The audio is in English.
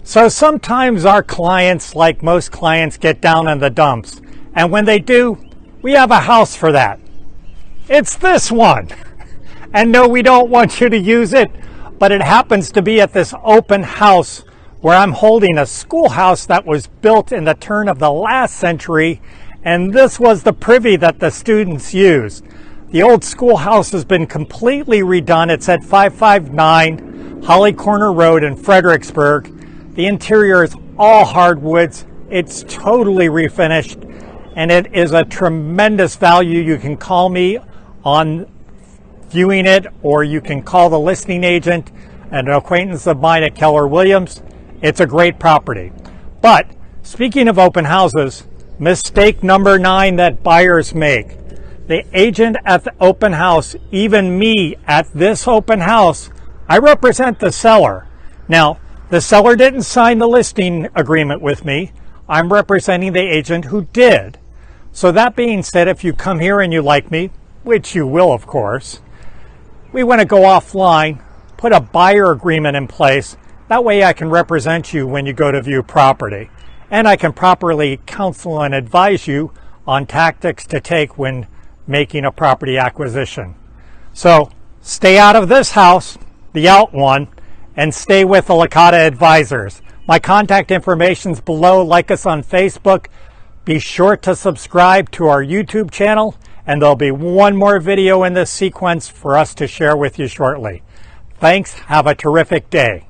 So sometimes our clients, like most clients, get down in the dumps. And when they do, we have a house for that. It's this one. And no, we don't want you to use it, but it happens to be at this open house where I'm holding a schoolhouse that was built in the turn of the last century, and this was the privy that the students used. The old schoolhouse has been completely redone. It's at 559 Holly Corner Road in Fredericksburg. The interior is all hardwoods. It's totally refinished, and it is a tremendous value. You can call me on viewing it, or you can call the listing agent, an acquaintance of mine at Keller Williams. It's a great property. But speaking of open houses, mistake number 9 that buyers make. The agent at the open house, even me at this open house, I represent the seller. Now, the seller didn't sign the listing agreement with me. I'm representing the agent who did. So that being said, if you come here and you like me, which you will, of course, we want to go offline, put a buyer agreement in place. That way I can represent you when you go to view property. And I can properly counsel and advise you on tactics to take when making a property acquisition. So stay out of this house, the out one, and stay with the Licata advisors. My contact information is below. Like us on Facebook. Be sure to subscribe to our YouTube channel, and there'll be one more video in this sequence for us to share with you shortly. Thanks. Have a terrific day.